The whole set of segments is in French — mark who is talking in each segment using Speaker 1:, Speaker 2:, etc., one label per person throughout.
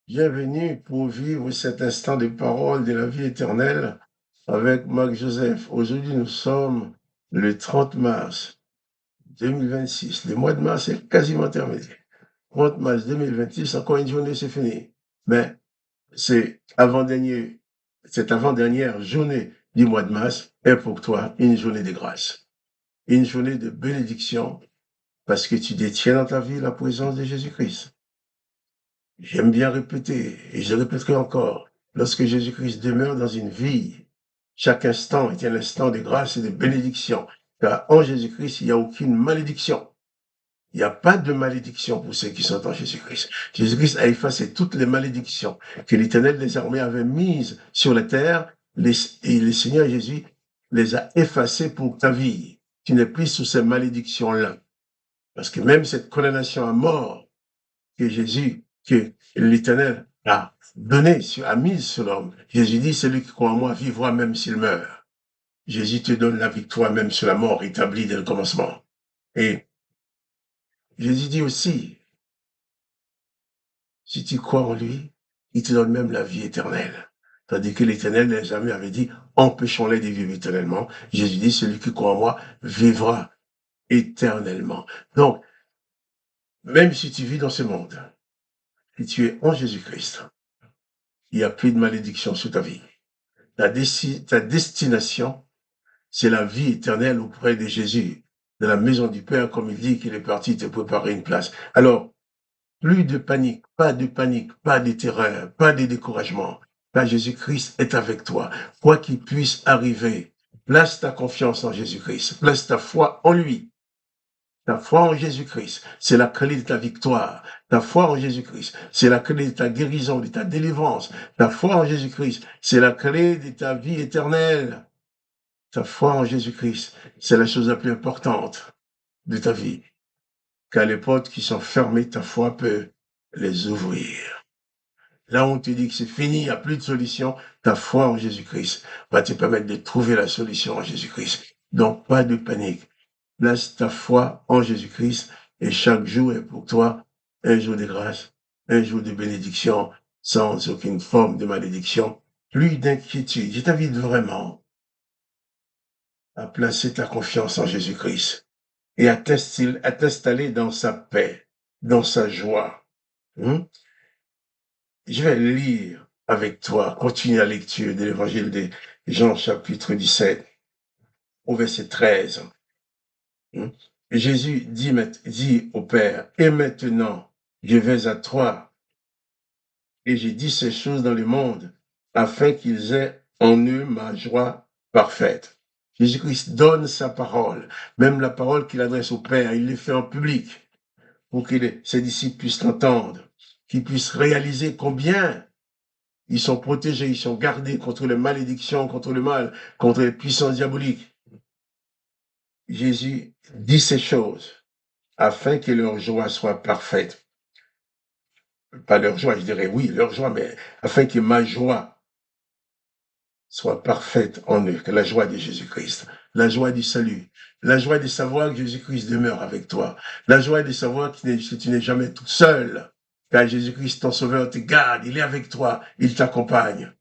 Speaker 1: Bienvenue pour vivre cet instant de parole de la vie éternelle avec Marc Joseph. Aujourd'hui, nous sommes le 30 mars 2026. Le mois de mars est quasiment terminé. 30 mars 2026, encore une journée, c'est fini. Mais c'est cette avant-dernière journée du mois de mars est pour toi une journée de grâce, une journée de bénédiction parce que tu détiens dans ta vie la présence de Jésus-Christ. J'aime bien répéter, et je répéterai encore, lorsque Jésus-Christ demeure dans une vie, chaque instant est un instant de grâce et de bénédiction. Car en Jésus-Christ, il n'y a aucune malédiction. Il n'y a pas de malédiction pour ceux qui sont en Jésus-Christ. Jésus-Christ a effacé toutes les malédictions que l'Éternel des armées avait mises sur la terre, et le Seigneur Jésus les a effacées pour ta vie. Tu n'es plus sous ces malédictions-là. Parce que même cette condamnation à mort que l'Éternel a donné, a mise sur l'homme. Jésus dit, celui qui croit en moi vivra même s'il meurt. Jésus te donne la victoire même sur la mort établie dès le commencement. Et Jésus dit aussi, si tu crois en lui, il te donne même la vie éternelle. Tandis que l'Éternel jamais avait dit, empêchons-les de vivre éternellement. Jésus dit, celui qui croit en moi vivra éternellement. Donc, même si tu vis dans ce monde, si tu es en Jésus-Christ, il n'y a plus de malédiction sur ta vie. Ta destination, c'est la vie éternelle auprès de Jésus, de la maison du Père, comme il dit qu'il est parti te préparer une place. Alors, plus de panique, pas de terreur, pas de découragement. Car Jésus-Christ est avec toi. Quoi qu'il puisse arriver, place ta confiance en Jésus-Christ, place ta foi en lui. Ta foi en Jésus-Christ, c'est la clé de ta victoire. Ta foi en Jésus-Christ, c'est la clé de ta guérison, de ta délivrance. Ta foi en Jésus-Christ, c'est la clé de ta vie éternelle. Ta foi en Jésus-Christ, c'est la chose la plus importante de ta vie. Car les portes qui sont fermées, ta foi peut les ouvrir. Là où on te dit que c'est fini, il n'y a plus de solution, ta foi en Jésus-Christ va te permettre de trouver la solution en Jésus-Christ. Donc, pas de panique. Place ta foi en Jésus-Christ et chaque jour est pour toi un jour de grâce, un jour de bénédiction, sans aucune forme de malédiction, plus d'inquiétude. Je t'invite vraiment à placer ta confiance en Jésus-Christ et à t'installer dans sa paix, dans sa joie. Je vais lire avec toi, continue la lecture de l'évangile de Jean chapitre 17 au verset 13. Jésus dit au Père, et maintenant je vais à toi, et j'ai dit ces choses dans le monde, afin qu'ils aient en eux ma joie parfaite. Jésus-Christ donne sa parole, même la parole qu'il adresse au Père, il le fait en public, pour que ses disciples puissent l'entendre, qu'ils puissent réaliser combien ils sont protégés, ils sont gardés contre les malédictions, contre le mal, contre les puissances diaboliques. Jésus dit ces choses afin que leur joie soit parfaite. Pas leur joie, je dirais oui, leur joie, mais afin que ma joie soit parfaite en eux, que la joie de Jésus-Christ, la joie du salut, la joie de savoir que Jésus-Christ demeure avec toi, la joie de savoir que tu n'es jamais tout seul, car Jésus-Christ, ton sauveur, te garde, il est avec toi, il t'accompagne.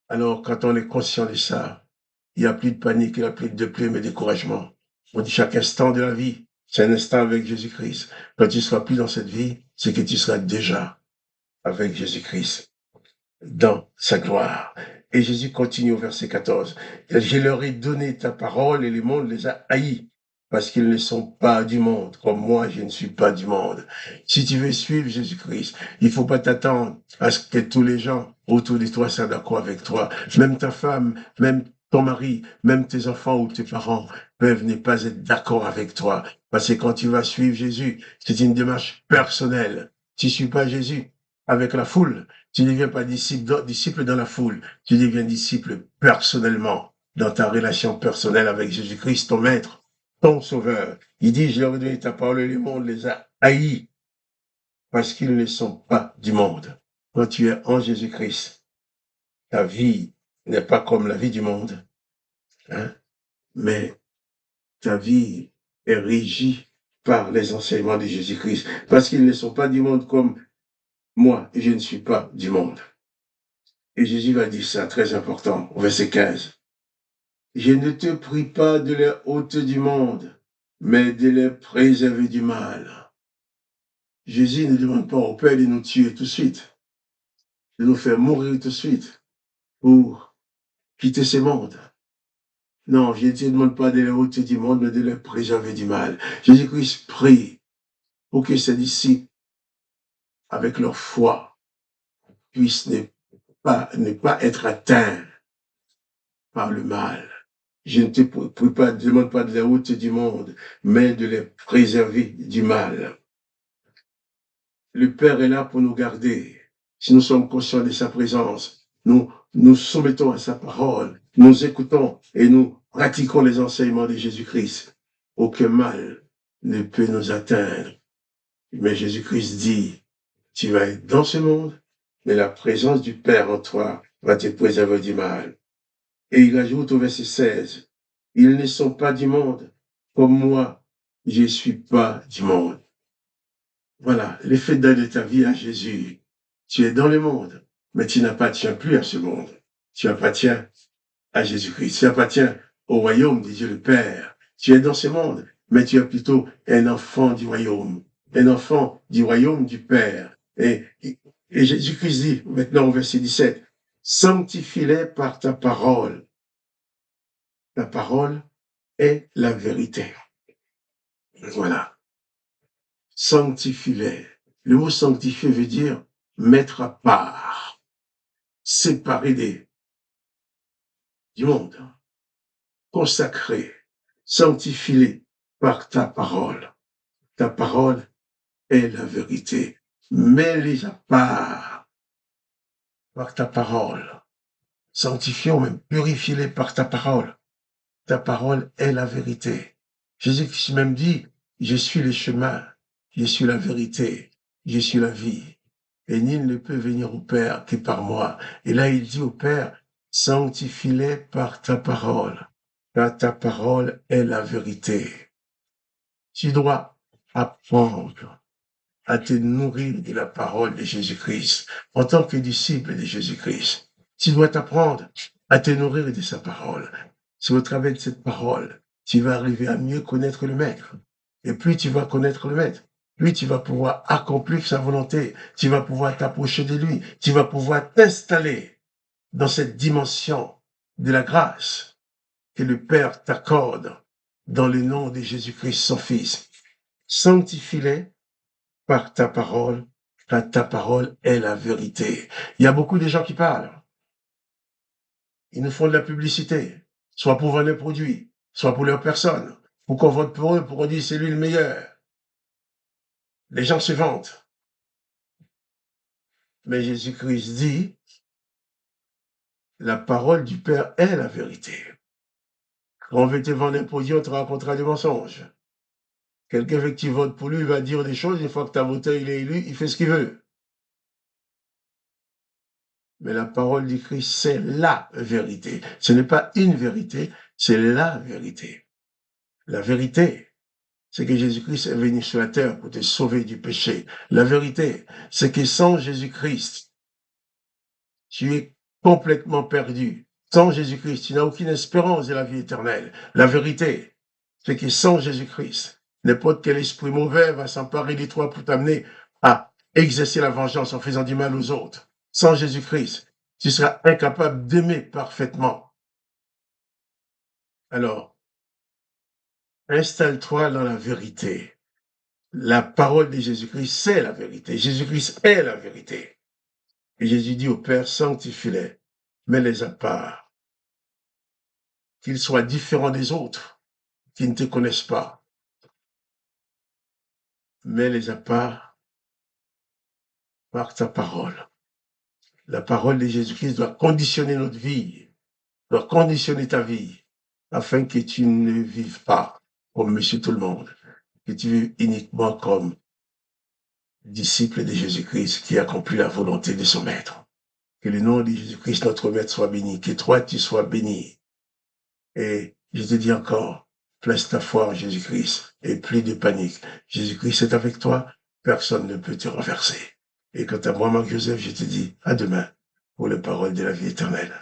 Speaker 1: Alors, quand on est conscient de ça, il n'y a plus de panique, il n'y a plus de déprime et de découragement. On dit chaque instant de la vie, c'est un instant avec Jésus-Christ. Quand tu ne seras plus dans cette vie, c'est que tu seras déjà avec Jésus-Christ dans sa gloire. Et Jésus continue au verset 14. Je leur ai donné ta parole et le monde les a haïs parce qu'ils ne sont pas du monde, comme moi je ne suis pas du monde. Si tu veux suivre Jésus-Christ, il ne faut pas t'attendre à ce que tous les gens autour de toi soient d'accord avec toi. Même ta femme, même ton mari, même tes enfants ou tes parents peuvent ne pas être d'accord avec toi. Parce que quand tu vas suivre Jésus, c'est une démarche personnelle. Tu ne suis pas Jésus avec la foule. Tu ne deviens pas disciple dans la foule. Tu deviens disciple personnellement, dans ta relation personnelle avec Jésus-Christ, ton maître, ton sauveur. Il dit, je leur ai donné ta parole et le monde les a haïs parce qu'ils ne sont pas du monde. Quand tu es en Jésus-Christ, ta vie n'est pas comme la vie du monde, hein, mais ta vie est régie par les enseignements de Jésus-Christ. Parce qu'ils ne sont pas du monde comme moi, je ne suis pas du monde. Et Jésus va dire ça, très important, au verset 15. Je ne te prie pas de les ôter du monde, mais de les préserver du mal. Jésus ne demande pas au Père de nous tuer tout de suite, de nous faire mourir tout de suite pour quitter ce monde. Non, je ne te demande pas de les ôter du monde, mais de les préserver du mal. Jésus-Christ prie pour que ses disciples, avec leur foi, puissent ne pas être atteints par le mal. Je ne te demande pas de les ôter du monde, mais de les préserver du mal. Le Père est là pour nous garder. Si nous sommes conscients de sa présence, nous nous soumettons à sa parole, nous écoutons et nous pratiquons les enseignements de Jésus-Christ. Aucun mal ne peut nous atteindre. Mais Jésus-Christ dit, tu vas être dans ce monde, mais la présence du Père en toi va te préserver du mal. Et il ajoute au verset 16, ils ne sont pas du monde, comme moi, je ne suis pas du monde. Voilà, l'effet de ta vie à Jésus. Tu es dans le monde, mais tu n'appartiens plus à ce monde. Tu appartiens à Jésus-Christ. Tu appartiens au royaume de Dieu le Père. Tu es dans ce monde, mais tu es plutôt un enfant du royaume. Un enfant du royaume du Père. Et Jésus-Christ dit, maintenant au verset 17, sanctifie-les par ta parole. Ta parole est la vérité. Voilà. Sanctifie-les. Le mot sanctifier veut dire mettre à part, séparer du monde, consacrer, sanctifie-les par ta parole. Ta parole est la vérité. Mets-les à part par ta parole. Sanctifions même, purifie-les par ta parole. Ta parole est la vérité. Jésus-Christ même dit, je suis le chemin, je suis la vérité, je suis la vie. Et nul ne peut venir au Père que par moi. Et là, il dit au Père, sanctifie-les par ta parole, car ta parole est la vérité. Tu dois apprendre à te nourrir de la parole de Jésus-Christ en tant que disciple de Jésus-Christ. Tu dois t'apprendre à te nourrir de sa parole. C'est au travers de cette parole, tu vas arriver à mieux connaître le Maître. Et plus tu vas connaître le Maître, plus tu vas pouvoir accomplir sa volonté, tu vas pouvoir t'approcher de lui, tu vas pouvoir t'installer dans cette dimension de la grâce que le Père t'accorde dans le nom de Jésus-Christ, son Fils. Sanctifie-les par ta parole, car ta parole est la vérité. Il y a beaucoup de gens qui parlent. Ils nous font de la publicité, soit pour vendre leurs produits, soit pour leur personne, pour qu'on vote pour eux, pour qu'on dise c'est lui le meilleur. Les gens se vantent. Mais Jésus-Christ dit, la parole du Père est la vérité. Quand on veut te vendre un produit, on te racontera des mensonges. Quelqu'un veut que tu votes pour lui, il va dire des choses, une fois que tu as voté, il est élu, il fait ce qu'il veut. Mais la parole du Christ, c'est la vérité. Ce n'est pas une vérité, c'est la vérité. La vérité, c'est que Jésus-Christ est venu sur la terre pour te sauver du péché. La vérité, c'est que sans Jésus-Christ, tu es complètement perdu. Sans Jésus-Christ, tu n'as aucune espérance de la vie éternelle. La vérité, c'est que sans Jésus-Christ, n'importe quel esprit mauvais va s'emparer de toi pour t'amener à exercer la vengeance en faisant du mal aux autres. Sans Jésus-Christ, tu seras incapable d'aimer parfaitement. Alors, installe-toi dans la vérité. La parole de Jésus-Christ, c'est la vérité. Jésus-Christ est la vérité. Et Jésus dit au Père, sanctifie-les, mets-les à part, qu'ils soient différents des autres, qui ne te connaissent pas. Mets-les à part par ta parole. La parole de Jésus-Christ doit conditionner notre vie, doit conditionner ta vie, afin que tu ne vives pas comme monsieur tout le monde, que tu vives uniquement comme disciple de Jésus-Christ qui accomplit la volonté de son Maître. Que le nom de Jésus-Christ, notre Maître, soit béni, que toi, tu sois béni. Et je te dis encore, place ta foi en Jésus-Christ et plus de panique. Jésus-Christ est avec toi, personne ne peut te renverser. Et quant à moi, Marc Joseph, je te dis à demain pour les paroles de la vie éternelle.